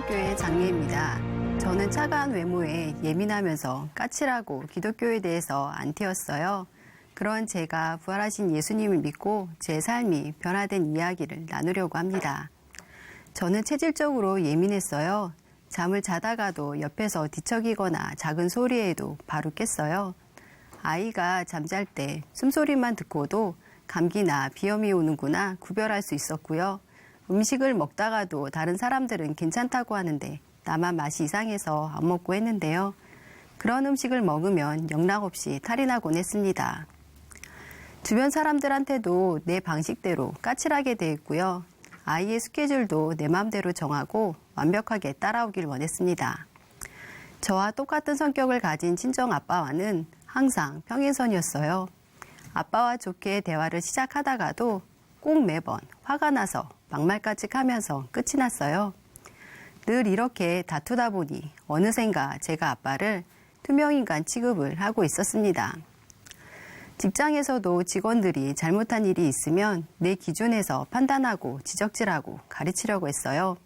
기독교의 장례입니다. 저는 차가운 외모에 예민하면서 까칠하고 기독교에 대해서 안티였어요. 그런 제가 부활하신 예수님을 믿고 제 삶이 변화된 이야기를 나누려고 합니다. 저는 체질적으로 예민했어요. 잠을 자다가도 옆에서 뒤척이거나 작은 소리에도 바로 깼어요. 아이가 잠잘 때 숨소리만 듣고도 감기나 비염이 오는구나 구별할 수 있었고요. 음식을 먹다가도 다른 사람들은 괜찮다고 하는데 나만 맛이 이상해서 안 먹고 했는데요. 그런 음식을 먹으면 영락없이 탈이 나곤 했습니다. 주변 사람들한테도 내 방식대로 까칠하게 대했고요. 아이의 스케줄도 내 마음대로 정하고 완벽하게 따라오길 원했습니다. 저와 똑같은 성격을 가진 친정 아빠와는 항상 평행선이었어요. 아빠와 좋게 대화를 시작하다가도 꼭 매번 화가 나서 막말까지 하면서 끝이 났어요. 늘 이렇게 다투다 보니 어느샌가 제가 아빠를 투명인간 취급을 하고 있었습니다. 직장에서도 직원들이 잘못한 일이 있으면 내 기준에서 판단하고 지적질하고 가르치려고 했어요.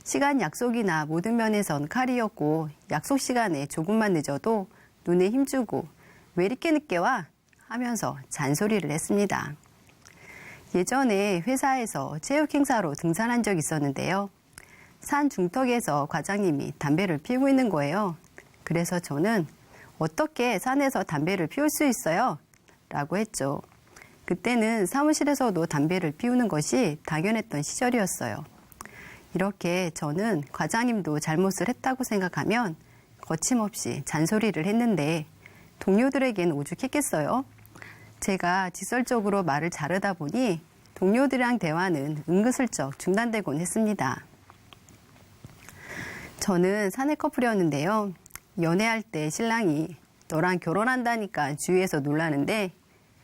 시간 약속이나 모든 면에선 칼이었고 약속 시간에 조금만 늦어도 눈에 힘주고 왜 이렇게 늦게 와? 하면서 잔소리를 했습니다. 예전에 회사에서 체육 행사로 등산한 적이 있었는데요. 산 중턱에서 과장님이 담배를 피우고 있는 거예요. 그래서 저는 어떻게 산에서 담배를 피울 수 있어요? 라고 했죠. 그때는 사무실에서도 담배를 피우는 것이 당연했던 시절이었어요. 이렇게 저는 과장님도 잘못을 했다고 생각하면 거침없이 잔소리를 했는데 동료들에겐 오죽했겠어요? 제가 직설적으로 말을 자르다 보니 동료들이랑 대화는 은근슬쩍 중단되곤 했습니다. 저는 사내 커플이었는데요. 연애할 때 신랑이 너랑 결혼한다니까 주위에서 놀라는데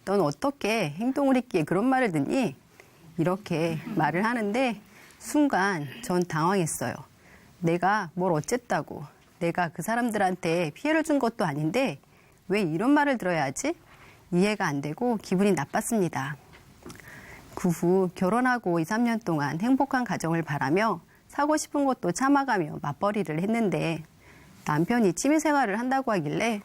넌 어떻게 행동을 했기에 그런 말을 듣니? 이렇게 말을 하는데 순간 전 당황했어요. 내가 뭘 어쨌다고 내가 그 사람들한테 피해를 준 것도 아닌데 왜 이런 말을 들어야 하지? 이해가 안 되고 기분이 나빴습니다. 그 후 결혼하고 2, 3년 동안 행복한 가정을 바라며 사고 싶은 것도 참아가며 맞벌이를 했는데 남편이 취미생활을 한다고 하길래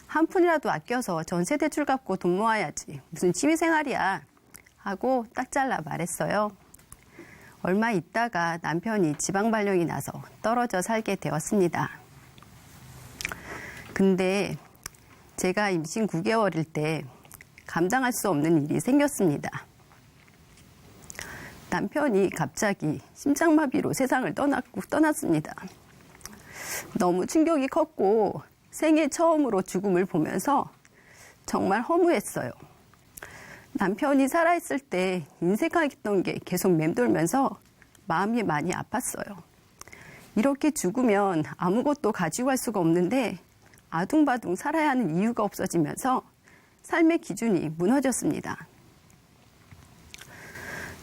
한 푼이라도 아껴서 전세 대출 갚고 돈 모아야지 무슨 취미생활이야 하고 딱 잘라 말했어요. 얼마 있다가 남편이 지방 발령이 나서 떨어져 살게 되었습니다. 근데 제가 임신 9개월일 때 감당할 수 없는 일이 생겼습니다. 남편이 갑자기 심장마비로 세상을 떠났습니다. 너무 충격이 컸고 생애 처음으로 죽음을 보면서 정말 허무했어요. 남편이 살아있을 때 인색하겠던 게 계속 맴돌면서 마음이 많이 아팠어요. 이렇게 죽으면 아무것도 가지고 갈 수가 없는데 아둥바둥 살아야 하는 이유가 없어지면서 삶의 기준이 무너졌습니다.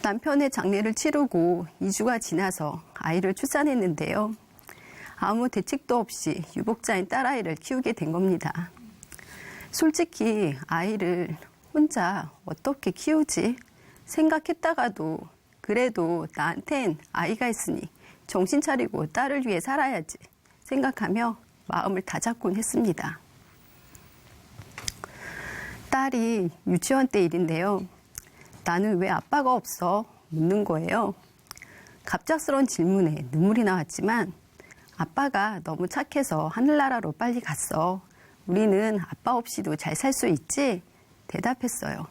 남편의 장례를 치르고 2주가 지나서 아이를 출산했는데요. 아무 대책도 없이 유복자인 딸아이를 키우게 된 겁니다. 솔직히 아이를 혼자 어떻게 키우지? 생각했다가도 그래도 나한텐 아이가 있으니 정신 차리고 딸을 위해 살아야지 생각하며 마음을 다잡곤 했습니다. 딸이 유치원 때 일인데요. 나는 왜 아빠가 없어? 묻는 거예요. 갑작스러운 질문에 눈물이 나왔지만 아빠가 너무 착해서 하늘나라로 빨리 갔어. 우리는 아빠 없이도 잘 살 수 있지? 대답했어요.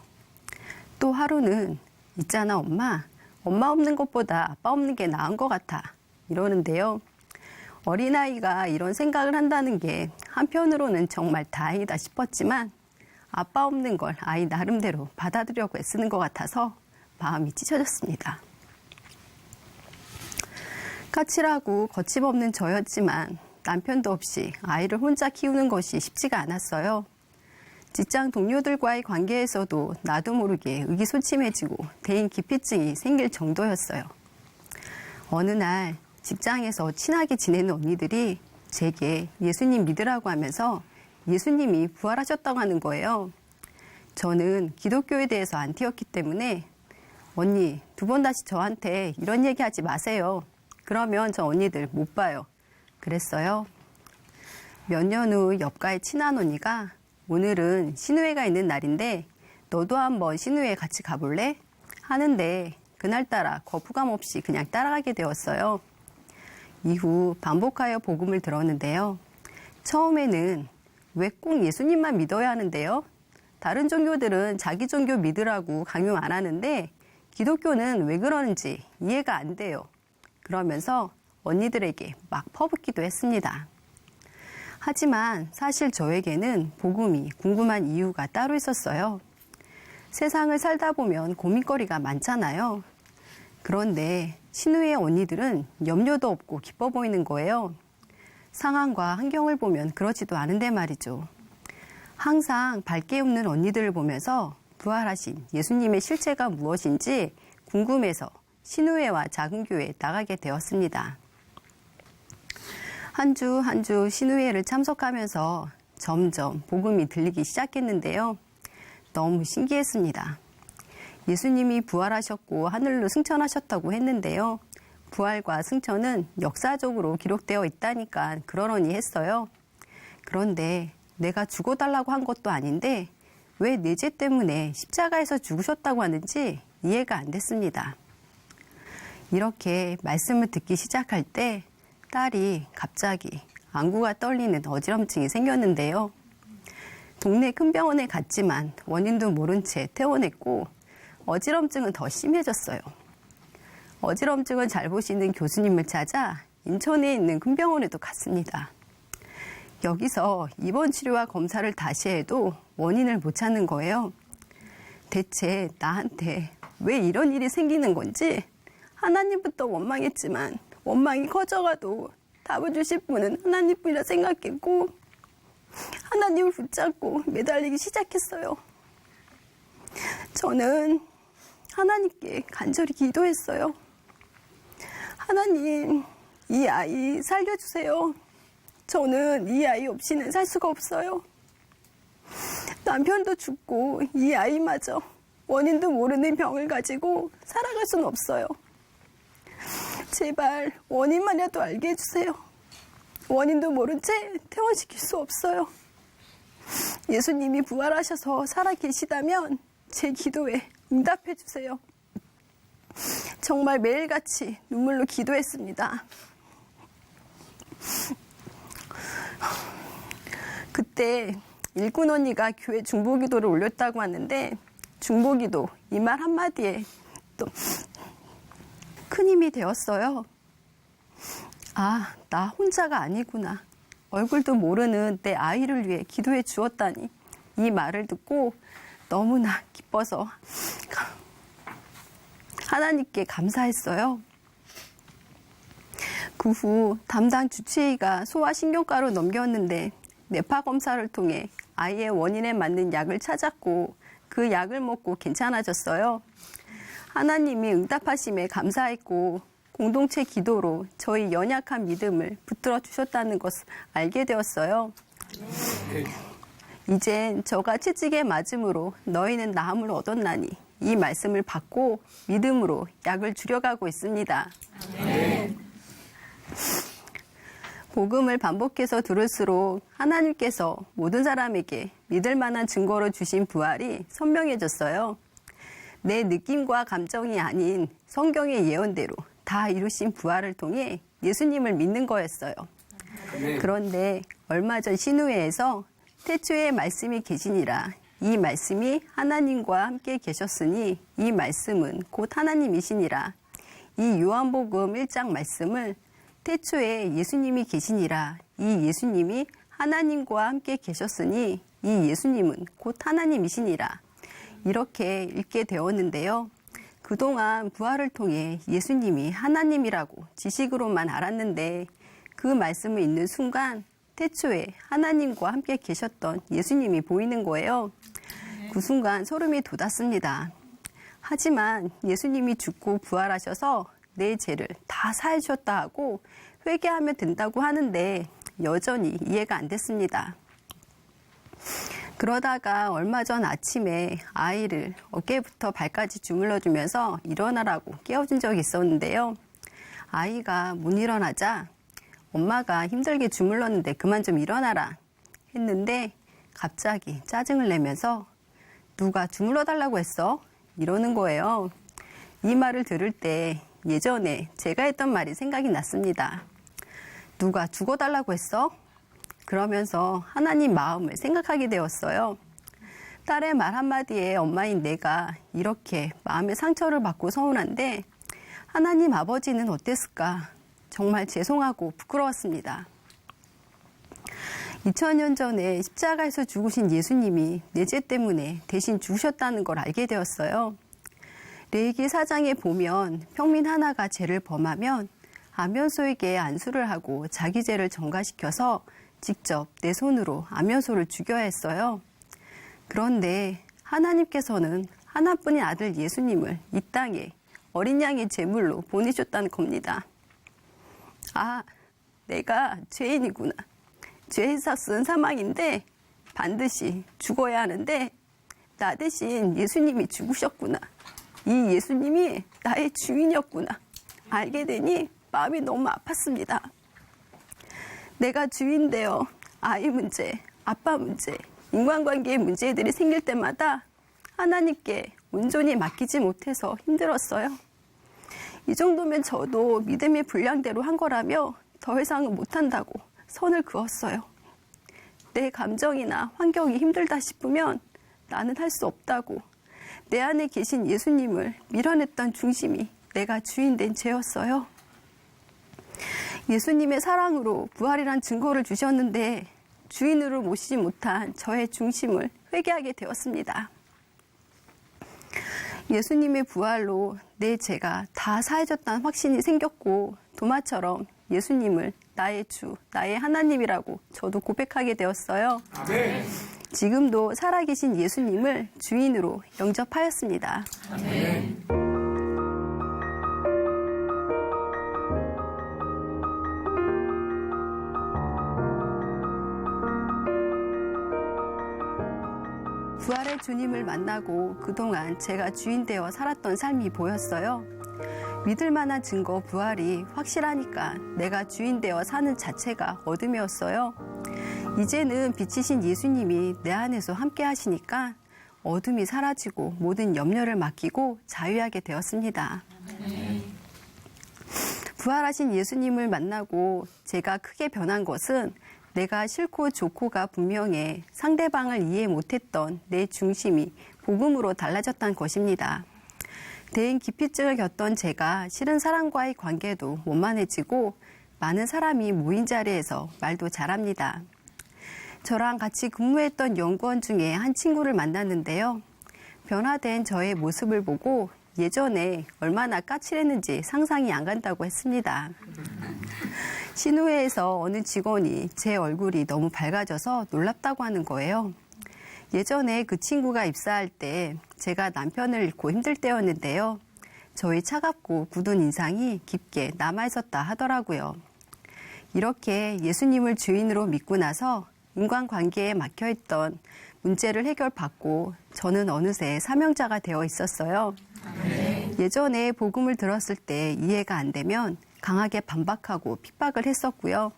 또 하루는 있잖아 엄마 없는 것보다 아빠 없는 게 나은 것 같아. 이러는데요. 어린아이가 이런 생각을 한다는 게 한편으로는 정말 다행이다 싶었지만 아빠 없는 걸 아이 나름대로 받아들이려고 애쓰는 것 같아서 마음이 찢어졌습니다. 까칠하고 거침없는 저였지만 남편도 없이 아이를 혼자 키우는 것이 쉽지가 않았어요. 직장 동료들과의 관계에서도 나도 모르게 의기소침해지고 대인 기피증이 생길 정도였어요. 어느 날 직장에서 친하게 지내는 언니들이 제게 예수님 믿으라고 하면서 예수님이 부활하셨다고 하는 거예요. 저는 기독교에 대해서 안티였기 때문에 언니 2번 다시 저한테 이런 얘기하지 마세요. 그러면 저 언니들 못 봐요. 그랬어요. 몇 년 후 옆가의 친한 언니가 오늘은 신우회가 있는 날인데 너도 한번 신우회 같이 가볼래? 하는데 그날따라 거부감 없이 그냥 따라가게 되었어요. 이후 반복하여 복음을 들었는데요. 처음에는 왜 꼭 예수님만 믿어야 하는데요? 다른 종교들은 자기 종교 믿으라고 강요 안 하는데 기독교는 왜 그러는지 이해가 안 돼요. 그러면서 언니들에게 막 퍼붓기도 했습니다. 하지만 사실 저에게는 복음이 궁금한 이유가 따로 있었어요. 세상을 살다 보면 고민거리가 많잖아요. 그런데 신우의 언니들은 염려도 없고 기뻐 보이는 거예요. 상황과 환경을 보면 그렇지도 않은데 말이죠. 항상 밝게 웃는 언니들을 보면서 부활하신 예수님의 실체가 무엇인지 궁금해서 신우회와 작은 교회에 나가게 되었습니다. 한 주 한 주 신우회를 참석하면서 점점 복음이 들리기 시작했는데요. 너무 신기했습니다. 예수님이 부활하셨고 하늘로 승천하셨다고 했는데요. 부활과 승천은 역사적으로 기록되어 있다니까 그러려니 했어요. 그런데 내가 죽어달라고 한 것도 아닌데 왜 내 죄 때문에 십자가에서 죽으셨다고 하는지 이해가 안 됐습니다. 이렇게 말씀을 듣기 시작할 때 딸이 갑자기 안구가 떨리는 어지럼증이 생겼는데요. 동네 큰 병원에 갔지만 원인도 모른 채 퇴원했고 어지럼증은 더 심해졌어요. 어지럼증을 잘 보시는 교수님을 찾아 인천에 있는 큰 병원에도 갔습니다. 여기서 입원 치료와 검사를 다시 해도 원인을 못 찾는 거예요. 대체 나한테 왜 이런 일이 생기는 건지 하나님부터 원망했지만 원망이 커져가도 답을 주실 분은 하나님뿐이라 생각했고 하나님을 붙잡고 매달리기 시작했어요. 저는 하나님께 간절히 기도했어요. 하나님, 이 아이 살려주세요. 저는 이 아이 없이는 살 수가 없어요. 남편도 죽고 이 아이마저 원인도 모르는 병을 가지고 살아갈 수는 없어요. 제발 원인만이라도 알게 해주세요. 원인도 모른 채 퇴원시킬 수 없어요. 예수님이 부활하셔서 살아계시다면 제 기도에 응답해 주세요. 정말 매일같이 눈물로 기도했습니다. 그때 일꾼 언니가 교회 중보기도를 올렸다고 하는데 중보기도 이 말 한마디에 또 큰 힘이 되었어요. 아, 나 혼자가 아니구나. 얼굴도 모르는 내 아이를 위해 기도해 주었다니. 이 말을 듣고 너무나 기뻐서 하나님께 감사했어요. 그 후 담당 주치의가 소아신경과로 넘겼는데 뇌파 검사를 통해 아이의 원인에 맞는 약을 찾았고 그 약을 먹고 괜찮아졌어요. 하나님이 응답하심에 감사했고 공동체 기도로 저희 연약한 믿음을 붙들어 주셨다는 것을 알게 되었어요. 이젠 저가 채찍에 맞음으로 너희는 나음을 얻었나니 이 말씀을 받고 믿음으로 약을 줄여가고 있습니다. 복음을 반복해서 들을수록 하나님께서 모든 사람에게 믿을 만한 증거로 주신 부활이 선명해졌어요. 내 느낌과 감정이 아닌 성경의 예언대로 다 이루신 부활을 통해 예수님을 믿는 거였어요. 그런데 얼마 전 신우회에서 태초에 말씀이 계시니라 이 말씀이 하나님과 함께 계셨으니 이 말씀은 곧 하나님이시니라 이 요한복음 1장 말씀을 태초에 예수님이 계시니라 이 예수님이 하나님과 함께 계셨으니 이 예수님은 곧 하나님이시니라 이렇게 읽게 되었는데요. 그동안 부활을 통해 예수님이 하나님이라고 지식으로만 알았는데 그 말씀을 읽는 순간 태초에 하나님과 함께 계셨던 예수님이 보이는 거예요. 그 순간 소름이 돋았습니다. 하지만 예수님이 죽고 부활하셔서 내 죄를 다 사해 주셨다 하고 회개하면 된다고 하는데 여전히 이해가 안 됐습니다. 그러다가 얼마 전 아침에 아이를 어깨부터 발까지 주물러 주면서 일어나라고 깨워준 적이 있었는데요. 아이가 못 일어나자 엄마가 힘들게 주물렀는데 그만 좀 일어나라 했는데 갑자기 짜증을 내면서 누가 주물러 달라고 했어? 이러는 거예요. 이 말을 들을 때 예전에 제가 했던 말이 생각이 났습니다. 누가 죽어달라고 했어? 그러면서 하나님 마음을 생각하게 되었어요. 딸의 말 한마디에 엄마인 내가 이렇게 마음의 상처를 받고 서운한데 하나님 아버지는 어땠을까? 정말 죄송하고 부끄러웠습니다. 2000년 전에 십자가에서 죽으신 예수님이 내 죄 때문에 대신 죽으셨다는 걸 알게 되었어요. 레위기 4장에 보면 평민 하나가 죄를 범하면 아면소에게 안수를 하고 자기 죄를 전가시켜서 직접 내 손으로 아면소를 죽여야 했어요. 그런데 하나님께서는 하나뿐인 아들 예수님을 이 땅에 어린 양의 제물로 보내셨다는 겁니다. 아, 내가 죄인이구나. 죄에서 쓴 사망인데 반드시 죽어야 하는데 나 대신 예수님이 죽으셨구나. 이 예수님이 나의 주인이었구나. 알게 되니 마음이 너무 아팠습니다. 내가 주인 되어 아이 문제, 아빠 문제, 인간관계의 문제들이 생길 때마다 하나님께 온전히 맡기지 못해서 힘들었어요. 이 정도면 저도 믿음의 분량대로 한 거라며 더 이상은 못한다고 선을 그었어요. 내 감정이나 환경이 힘들다 싶으면 나는 할 수 없다고 내 안에 계신 예수님을 밀어냈던 중심이 내가 주인된 죄였어요. 예수님의 사랑으로 부활이란 증거를 주셨는데 주인으로 모시지 못한 저의 중심을 회개하게 되었습니다. 예수님의 부활로 내 죄가 다 사해졌다는 확신이 생겼고 도마처럼 예수님을 나의 주, 나의 하나님이라고 저도 고백하게 되었어요. 아멘. 지금도 살아계신 예수님을 주인으로 영접하였습니다. 아멘. 부활의 주님을 만나고 그동안 제가 주인 되어 살았던 삶이 보였어요. 믿을 만한 증거 부활이 확실하니까 내가 주인 되어 사는 자체가 어둠이었어요. 이제는 빛이신 예수님이 내 안에서 함께 하시니까 어둠이 사라지고 모든 염려를 맡기고 자유하게 되었습니다. 부활하신 예수님을 만나고 제가 크게 변한 것은 내가 싫고 좋고가 분명해 상대방을 이해 못했던 내 중심이 복음으로 달라졌다는 것입니다. 대인 기피증을 겪던 제가 싫은 사람과의 관계도 원만해지고 많은 사람이 모인 자리에서 말도 잘합니다. 저랑 같이 근무했던 연구원 중에 한 친구를 만났는데요. 변화된 저의 모습을 보고 예전에 얼마나 까칠했는지 상상이 안 간다고 했습니다. 신우회에서 어느 직원이 제 얼굴이 너무 밝아져서 놀랍다고 하는 거예요. 예전에 그 친구가 입사할 때 제가 남편을 잃고 힘들 때였는데요. 저의 차갑고 굳은 인상이 깊게 남아있었다 하더라고요. 이렇게 예수님을 주인으로 믿고 나서 인간관계에 막혀있던 문제를 해결받고 저는 어느새 사명자가 되어 있었어요. 예전에 복음을 들었을 때 이해가 안 되면 강하게 반박하고 핍박을 했었고요.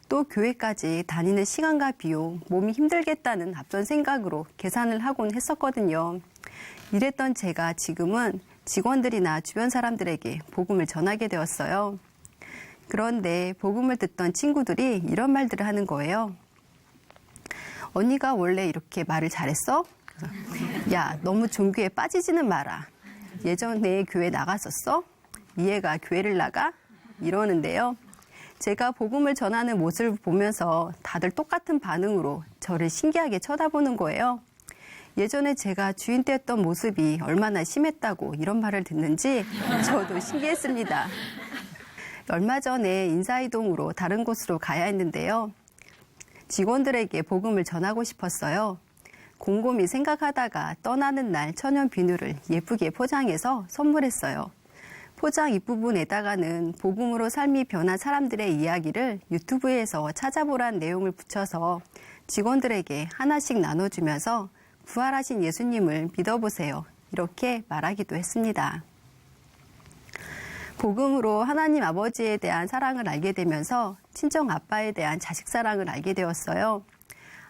또 교회까지 다니는 시간과 비용, 몸이 힘들겠다는 앞선 생각으로 계산을 하곤 했었거든요. 이랬던 제가 지금은 직원들이나 주변 사람들에게 복음을 전하게 되었어요. 그런데 복음을 듣던 친구들이 이런 말들을 하는 거예요. 언니가 원래 이렇게 말을 잘했어? 야, 너무 종교에 빠지지는 마라. 예전에 교회 나갔었어? 이해가 교회를 나가? 이러는데요. 제가 복음을 전하는 모습을 보면서 다들 똑같은 반응으로 저를 신기하게 쳐다보는 거예요. 예전에 제가 주인 때였던 모습이 얼마나 심했다고 이런 말을 듣는지 저도 신기했습니다. 얼마 전에 인사이동으로 다른 곳으로 가야 했는데요. 직원들에게 복음을 전하고 싶었어요. 곰곰이 생각하다가 떠나는 날 천연 비누를 예쁘게 포장해서 선물했어요. 포장 입부분에다가는 복음으로 삶이 변한 사람들의 이야기를 유튜브에서 찾아보라는 내용을 붙여서 직원들에게 하나씩 나눠주면서 부활하신 예수님을 믿어보세요. 이렇게 말하기도 했습니다. 복음으로 하나님 아버지에 대한 사랑을 알게 되면서 친정 아빠에 대한 자식 사랑을 알게 되었어요.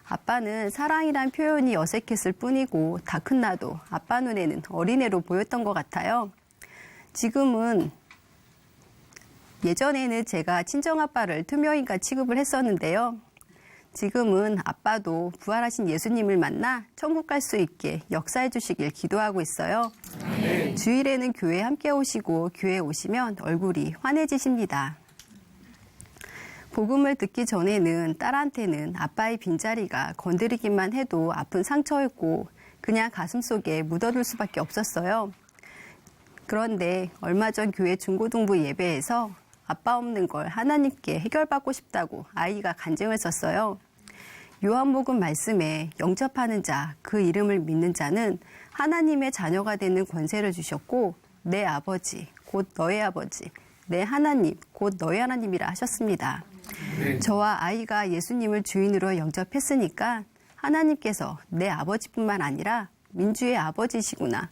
아빠는 사랑이란 표현이 어색했을 뿐이고 다 큰 나도 아빠 눈에는 어린애로 보였던 것 같아요. 예전에는 제가 친정아빠를 투명인간 취급을 했었는데요. 지금은 아빠도 부활하신 예수님을 만나 천국 갈 수 있게 역사해 주시길 기도하고 있어요. 네. 주일에는 교회에 함께 오시고 교회에 오시면 얼굴이 환해지십니다. 복음을 듣기 전에는 딸한테는 아빠의 빈자리가 건드리기만 해도 아픈 상처였고 그냥 가슴속에 묻어둘 수밖에 없었어요. 그런데 얼마 전 교회 중고등부 예배에서 아빠 없는 걸 하나님께 해결받고 싶다고 아이가 간증을 썼어요. 요한복음 말씀에 영접하는 자, 그 이름을 믿는 자는 하나님의 자녀가 되는 권세를 주셨고 내 아버지, 곧 너의 아버지, 내 하나님, 곧 너의 하나님이라 하셨습니다. 네. 저와 아이가 예수님을 주인으로 영접했으니까 하나님께서 내 아버지뿐만 아니라 민주의 아버지시구나.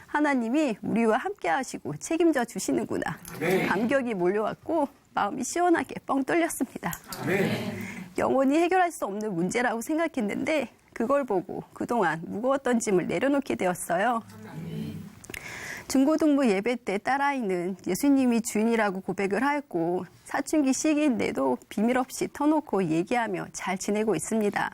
하나님이 우리와 함께 하시고 책임져 주시는구나. 네. 감격이 몰려왔고 마음이 시원하게 뻥 뚫렸습니다. 네. 영원히 해결할 수 없는 문제라고 생각했는데 그걸 보고 그동안 무거웠던 짐을 내려놓게 되었어요. 중고등부 예배 때 딸아이는 예수님이 주인이라고 고백을 하였고 사춘기 시기인데도 비밀 없이 터놓고 얘기하며 잘 지내고 있습니다.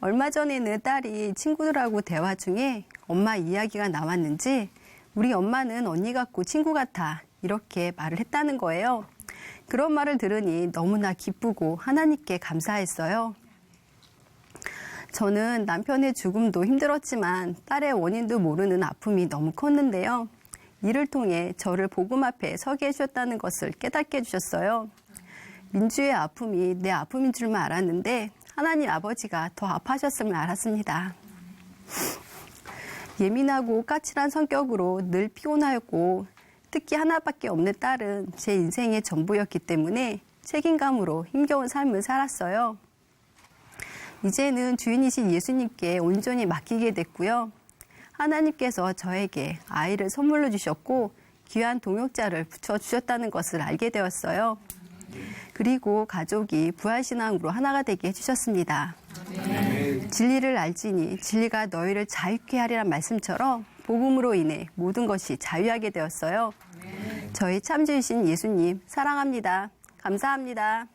얼마 전에는 딸이 친구들하고 대화 중에 엄마 이야기가 나왔는지 우리 엄마는 언니 같고 친구 같아 이렇게 말을 했다는 거예요. 그런 말을 들으니 너무나 기쁘고 하나님께 감사했어요. 저는 남편의 죽음도 힘들었지만 딸의 원인도 모르는 아픔이 너무 컸는데요. 이를 통해 저를 복음 앞에 서게 해주셨다는 것을 깨닫게 해주셨어요. 민주의 아픔이 내 아픔인 줄만 알았는데 하나님 아버지가 더 아파하셨음을 알았습니다. 예민하고 까칠한 성격으로 늘 피곤하였고 특히 하나밖에 없는 딸은 제 인생의 전부였기 때문에 책임감으로 힘겨운 삶을 살았어요. 이제는 주인이신 예수님께 온전히 맡기게 됐고요. 하나님께서 저에게 아이를 선물로 주셨고 귀한 동역자를 붙여주셨다는 것을 알게 되었어요. 그리고 가족이 부활신앙으로 하나가 되게 해주셨습니다. 진리를 알지니 진리가 너희를 자유케 하리란 말씀처럼 복음으로 인해 모든 것이 자유하게 되었어요. 저희 참주이신 예수님 사랑합니다. 감사합니다.